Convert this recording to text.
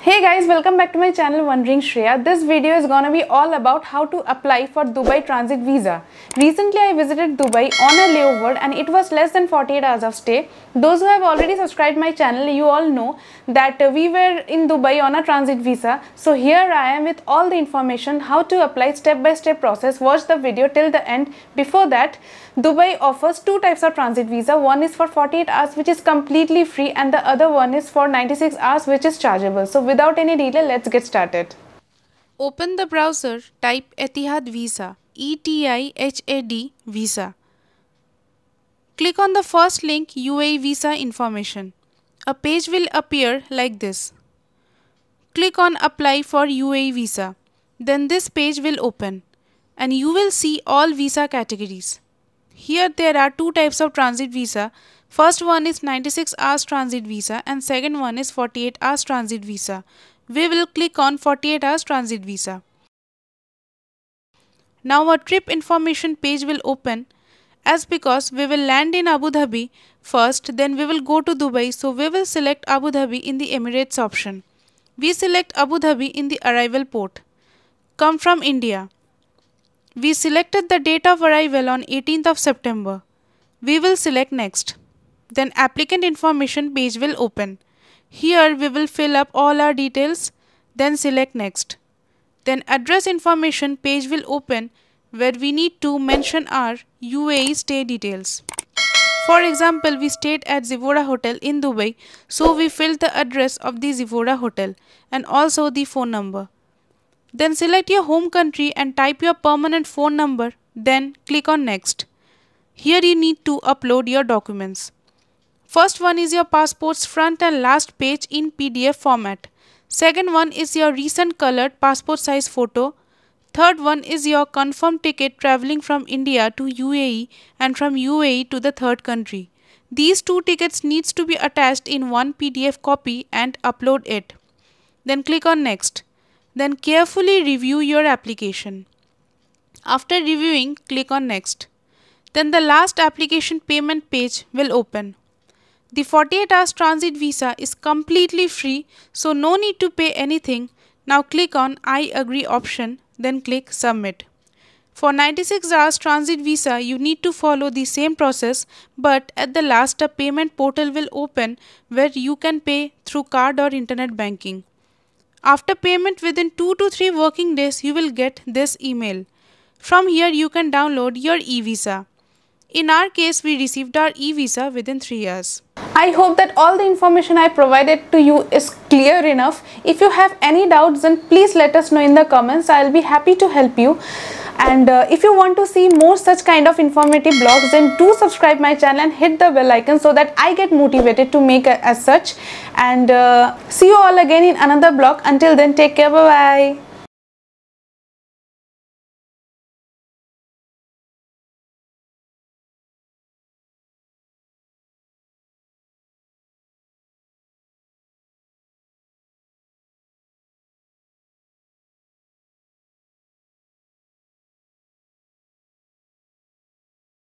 Hey guys, welcome back to my channel Wondering Shreya. This video is gonna be all about how to apply for Dubai transit visa. Recently I visited Dubai on a layover and it was less than 48 hours of stay. Those who have already subscribed my channel, you all know that we were in Dubai on a transit visa. So here I am with all the information how to apply step-by-step process. Watch the video till the end. Before that, Dubai offers two types of transit visa. One is for 48 hours which is completely free and the other one is for 96 hours which is chargeable. So without any delay, let's get started. Open the browser, type Etihad Visa, ETIHAD Visa. Click on the first link UAE Visa information. A page will appear like this. Click on Apply for UAE Visa. Then this page will open and you will see all visa categories. Here there are two types of transit visa. First one is 96 hours transit visa and second one is 48 hours transit visa. We will click on 48 hours transit visa. Now a trip information page will open as because we will land in Abu Dhabi first, then we will go to Dubai, so we will select Abu Dhabi in the Emirates option. We select Abu Dhabi in the arrival port. Come from India. We selected the date of arrival on 18th of September. We will select next. Then applicant information page will open. Here we will fill up all our details, then select next. Then address information page will open where we need to mention our UAE stay details. For example, we stayed at Zivora Hotel in Dubai, so we filled the address of the Zivora Hotel and also the phone number. Then select your home country and type your permanent phone number, then click on next. Here you need to upload your documents. First one is your passport's front and last page in PDF format. Second one is your recent colored passport size photo. Third one is your confirmed ticket traveling from India to UAE and from UAE to the third country. These two tickets needs to be attached in one PDF copy and upload it. Then click on next. Then carefully review your application. After reviewing, click on next. Then the last application payment page will open. The 48 hours transit visa is completely free, so no need to pay anything. Now click on I agree option, then click submit. For 96 hours transit visa, you need to follow the same process, but at the last a payment portal will open where you can pay through card or internet banking. After payment within 2 to 3 working days, you will get this email. From here you can download your e-visa. In our case, we received our e-visa within 3 years. I hope that all the information I provided to you is clear enough. If you have any doubts, then please let us know in the comments. I will be happy to help you. And if you want to see more such kind of informative blogs, then do subscribe my channel and hit the bell icon so that I get motivated to make as such. And see you all again in another blog. Until then, take care. Bye bye.